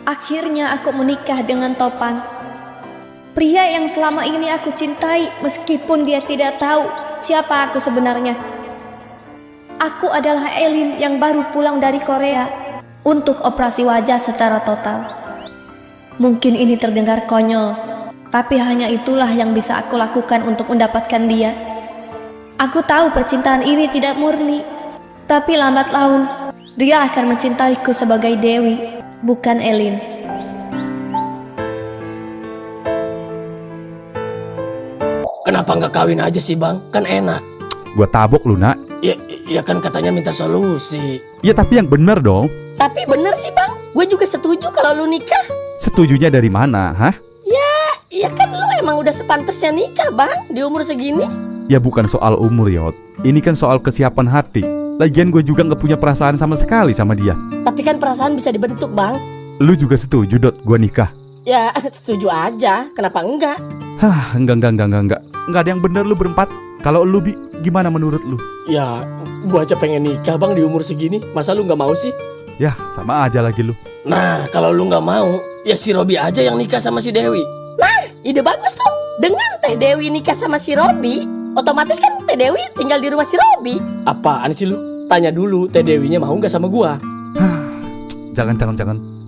Akhirnya aku menikah dengan Topan. Pria yang selama ini aku cintai meskipun dia tidak tahu siapa aku sebenarnya. Aku adalah Elin yang baru pulang dari Korea untuk operasi wajah secara total. Mungkin ini terdengar konyol, tapi hanya itulah yang bisa aku lakukan untuk mendapatkan dia. Aku tahu percintaan ini tidak murni, tapi lambat laun dia akan mencintaiku sebagai Dewi, bukan Elin. Kenapa nggak kawin aja sih bang? Kan enak. Gua tabok lu, Nak. Ya kan katanya minta solusi. Ya tapi yang bener dong. Tapi bener sih bang, gue juga setuju kalau lu nikah. Setujunya dari mana, hah? Ya kan lu emang udah sepantasnya nikah bang, di umur segini. Ya bukan soal umur, Yot. Ini kan soal kesiapan hati. Lagian gue juga gak punya perasaan sama sekali sama dia. Tapi kan perasaan bisa dibentuk bang. Lu juga setuju, Dot, gue nikah? Ya setuju aja, kenapa enggak? Hah, enggak. Enggak ada yang bener lu berempat. Kalau lu, Bi, gimana menurut lu? Ya, gua aja pengen nikah bang di umur segini. Masa lu nggak mau sih? Ya, sama aja lagi lu. Nah, kalau lu nggak mau, ya si Robi aja yang nikah sama si Dewi. Ide bagus tuh. Dengan Teh Dewi nikah sama si Robi, otomatis kan Teh Dewi tinggal di rumah si Robi. Apaan sih lu? Tanya dulu Teh Dewinya mau nggak sama gua? Jangan.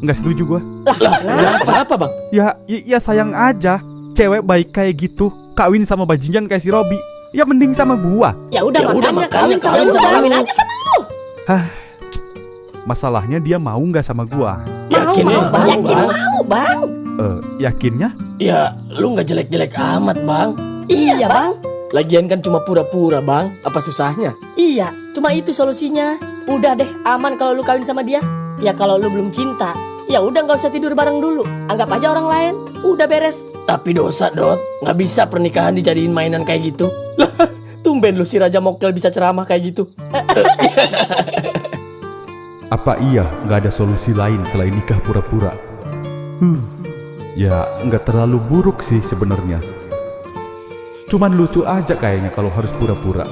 Enggak setuju gue. Lah, kenapa bang? Ya sayang aja. Cewek baik kayak gitu kawin sama bajingan kayak si Robi. Ya mending sama gua. Ya udah makanya kawin sama lu, kawin aja sama lu. Masalahnya dia mau nggak sama gua? Yakin mau bang? bang. Yakinnya? Ya, lu nggak jelek-jelek amat bang. Iya bang. Lagian kan cuma pura-pura bang. Apa susahnya? Iya, cuma itu solusinya. Udah deh, aman kalau lu kawin sama dia. Ya kalau lu belum cinta, ya udah nggak usah tidur bareng dulu. Anggap aja orang lain. Udah beres. Tapi dosa Dot, nggak bisa pernikahan dijadiin mainan kayak gitu. Lah, tumben lu si Raja Mokel bisa ceramah kayak gitu. Apa iya nggak ada solusi lain selain nikah pura-pura? Ya nggak terlalu buruk sih sebenarnya. Cuman lucu aja kayaknya kalau harus pura-pura.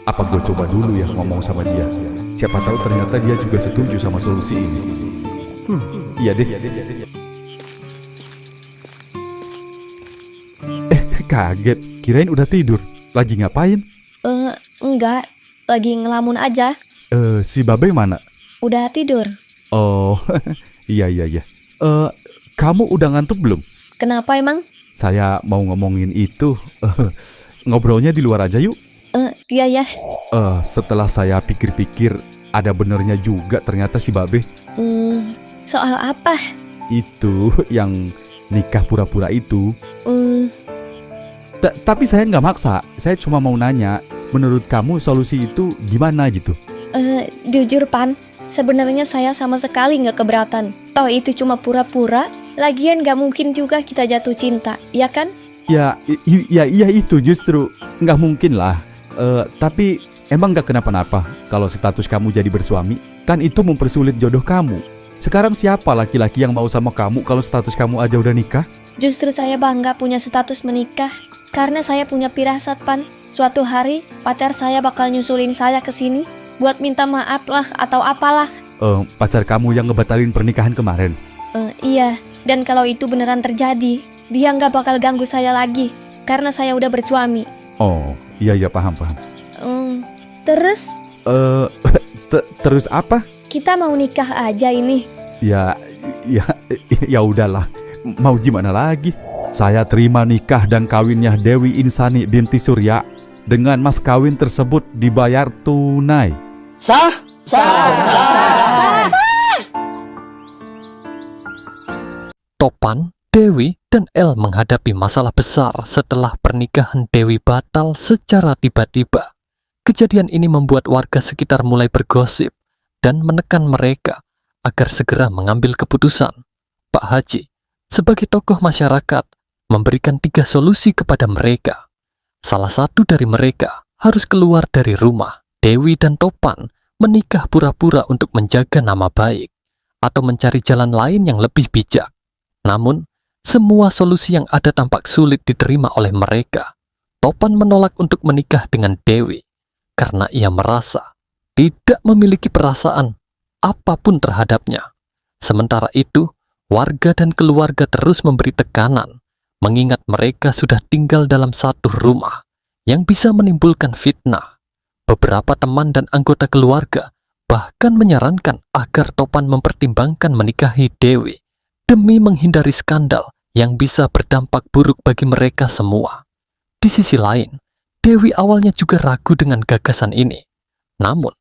Apa gue coba dulu ya ngomong sama dia? Siapa tahu ternyata dia juga setuju sama solusi ini. Iya deh. Kaget, kirain udah tidur. Lagi ngapain? Enggak, lagi ngelamun aja. Si Babe mana? Udah tidur. Oh, iya. Kamu udah ngantuk belum? Kenapa emang? Saya mau ngomongin itu. Ngobrolnya di luar aja yuk. Iya ya. Setelah saya pikir-pikir, ada benernya juga ternyata si Babe. Soal apa? Itu yang nikah pura-pura itu. Tapi saya nggak maksa. Saya cuma mau nanya, menurut kamu solusi itu gimana gitu? Jujur Pan, sebenarnya saya sama sekali nggak keberatan. Toh itu cuma pura-pura. Lagian nggak mungkin juga kita jatuh cinta, ya kan? Ya itu justru nggak mungkin lah. Tapi emang nggak kenapa-napa kalau status kamu jadi bersuami? Kan itu mempersulit jodoh kamu. Sekarang siapa laki-laki yang mau sama kamu kalau status kamu aja udah nikah? Justru saya bangga punya status menikah. Karena saya punya firasat Pan. Suatu hari pacar saya bakal nyusulin saya ke sini buat minta maaf lah atau apalah. Pacar kamu yang ngebatalin pernikahan kemarin? Iya, dan kalau itu beneran terjadi, dia nggak bakal ganggu saya lagi karena saya udah bersuami. Oh, iya paham. Terus? Terus apa? Kita mau nikah aja ini. Ya udahlah. Mau gimana lagi? Saya terima nikah dan kawinnya Dewi Insani binti Surya dengan mas kawin tersebut dibayar tunai. Sah. Topan, Dewi, dan El menghadapi masalah besar setelah pernikahan Dewi batal secara tiba-tiba. Kejadian ini membuat warga sekitar mulai bergosip dan menekan mereka agar segera mengambil keputusan. Pak Haji, sebagai tokoh masyarakat, memberikan 3 solusi kepada mereka. Salah satu dari mereka harus keluar dari rumah. Dewi dan Topan menikah pura-pura untuk menjaga nama baik atau mencari jalan lain yang lebih bijak. Namun, semua solusi yang ada tampak sulit diterima oleh mereka. Topan menolak untuk menikah dengan Dewi karena ia merasa tidak memiliki perasaan apapun terhadapnya. Sementara itu, warga dan keluarga terus memberi tekanan, mengingat mereka sudah tinggal dalam satu rumah yang bisa menimbulkan fitnah. Beberapa teman dan anggota keluarga bahkan menyarankan agar Topan mempertimbangkan menikahi Dewi demi menghindari skandal yang bisa berdampak buruk bagi mereka semua. Di sisi lain, Dewi awalnya juga ragu dengan gagasan ini. Namun,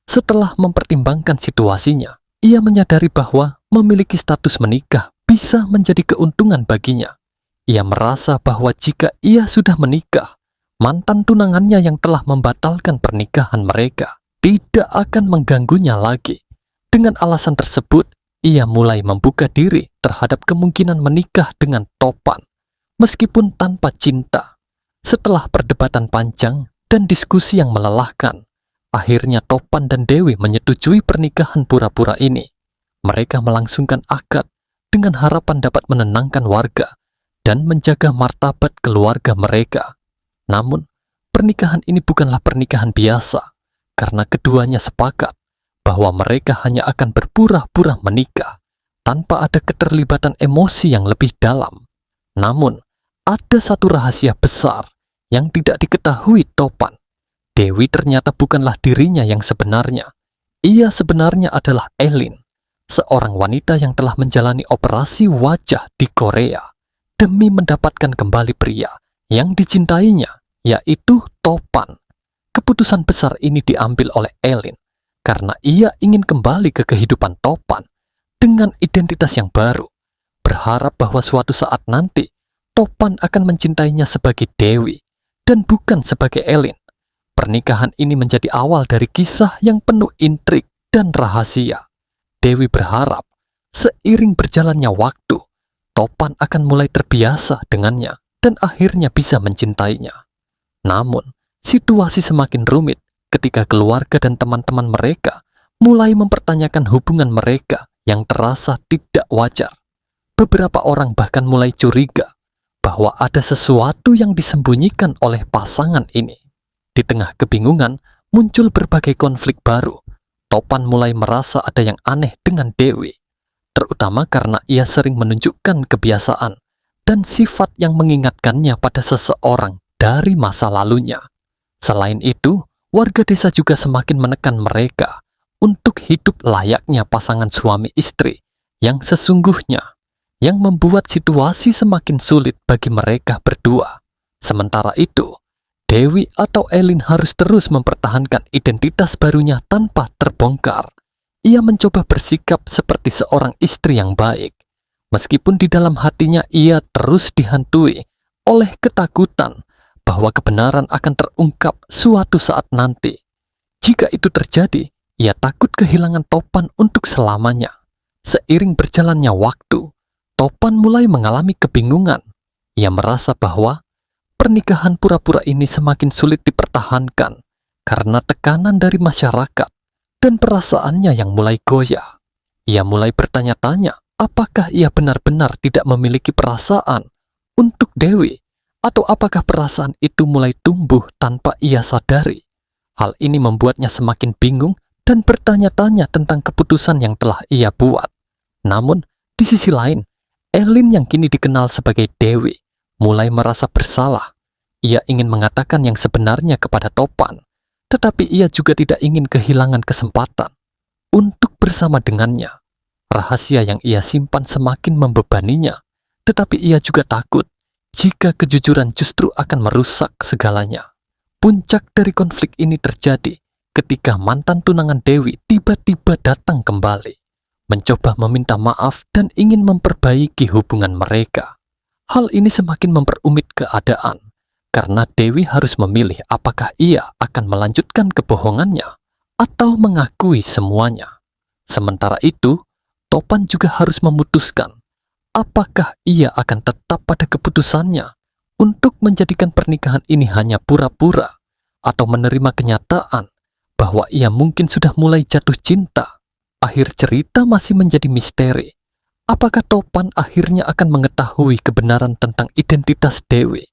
setelah mempertimbangkan situasinya, ia menyadari bahwa memiliki status menikah bisa menjadi keuntungan baginya. Ia merasa bahwa jika ia sudah menikah, mantan tunangannya yang telah membatalkan pernikahan mereka tidak akan mengganggunya lagi. Dengan alasan tersebut, ia mulai membuka diri terhadap kemungkinan menikah dengan Topan, meskipun tanpa cinta. Setelah perdebatan panjang dan diskusi yang melelahkan, akhirnya Topan dan Dewi menyetujui pernikahan pura-pura ini. Mereka melangsungkan akad dengan harapan dapat menenangkan warga dan menjaga martabat keluarga mereka. Namun, pernikahan ini bukanlah pernikahan biasa, karena keduanya sepakat bahwa mereka hanya akan berpura-pura menikah tanpa ada keterlibatan emosi yang lebih dalam. Namun, ada satu rahasia besar yang tidak diketahui Topan. Dewi ternyata bukanlah dirinya yang sebenarnya. Ia sebenarnya adalah Elin, seorang wanita yang telah menjalani operasi wajah di Korea demi mendapatkan kembali pria yang dicintainya, yaitu Topan. Keputusan besar ini diambil oleh Elin karena ia ingin kembali ke kehidupan Topan dengan identitas yang baru, berharap bahwa suatu saat nanti Topan akan mencintainya sebagai Dewi dan bukan sebagai Elin. Pernikahan ini menjadi awal dari kisah yang penuh intrik dan rahasia. Dewi berharap seiring berjalannya waktu, Topan akan mulai terbiasa dengannya dan akhirnya bisa mencintainya. Namun, situasi semakin rumit ketika keluarga dan teman-teman mereka mulai mempertanyakan hubungan mereka yang terasa tidak wajar. Beberapa orang bahkan mulai curiga bahwa ada sesuatu yang disembunyikan oleh pasangan ini. Di tengah kebingungan, muncul berbagai konflik baru. Topan mulai merasa ada yang aneh dengan Dewi, terutama karena ia sering menunjukkan kebiasaan dan sifat yang mengingatkannya pada seseorang dari masa lalunya. Selain itu, warga desa juga semakin menekan mereka untuk hidup layaknya pasangan suami istri yang sesungguhnya, yang membuat situasi semakin sulit bagi mereka berdua. Sementara itu, Dewi atau Elin harus terus mempertahankan identitas barunya tanpa terbongkar. Ia mencoba bersikap seperti seorang istri yang baik, meskipun di dalam hatinya ia terus dihantui oleh ketakutan bahwa kebenaran akan terungkap suatu saat nanti. Jika itu terjadi, ia takut kehilangan Topan untuk selamanya. Seiring berjalannya waktu, Topan mulai mengalami kebingungan. Ia merasa bahwa pernikahan pura-pura ini semakin sulit dipertahankan karena tekanan dari masyarakat dan perasaannya yang mulai goyah. Ia mulai bertanya-tanya apakah ia benar-benar tidak memiliki perasaan untuk Dewi, atau apakah perasaan itu mulai tumbuh tanpa ia sadari. Hal ini membuatnya semakin bingung dan bertanya-tanya tentang keputusan yang telah ia buat. Namun, di sisi lain, Elin yang kini dikenal sebagai Dewi mulai merasa bersalah. Ia ingin mengatakan yang sebenarnya kepada Topan, tetapi ia juga tidak ingin kehilangan kesempatan untuk bersama dengannya. Rahasia yang ia simpan semakin membebaninya, tetapi ia juga takut jika kejujuran justru akan merusak segalanya. Puncak dari konflik ini terjadi ketika mantan tunangan Dewi tiba-tiba datang kembali, mencoba meminta maaf dan ingin memperbaiki hubungan mereka. Hal ini semakin memperumit keadaan, karena Dewi harus memilih apakah ia akan melanjutkan kebohongannya atau mengakui semuanya. Sementara itu, Topan juga harus memutuskan apakah ia akan tetap pada keputusannya untuk menjadikan pernikahan ini hanya pura-pura atau menerima kenyataan bahwa ia mungkin sudah mulai jatuh cinta. Akhir cerita masih menjadi misteri. Apakah Topan akhirnya akan mengetahui kebenaran tentang identitas Dewi?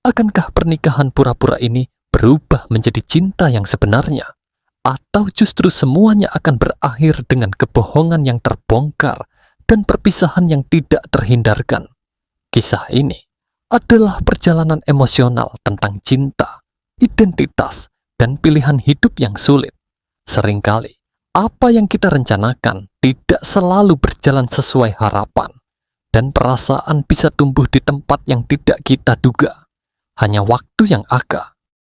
Akankah pernikahan pura-pura ini berubah menjadi cinta yang sebenarnya? Atau justru semuanya akan berakhir dengan kebohongan yang terbongkar dan perpisahan yang tidak terhindarkan. Kisah ini adalah perjalanan emosional tentang cinta, identitas, dan pilihan hidup yang sulit. Seringkali, apa yang kita rencanakan tidak selalu berjalan sesuai harapan, dan perasaan bisa tumbuh di tempat yang tidak kita duga. Hanya waktu yang agak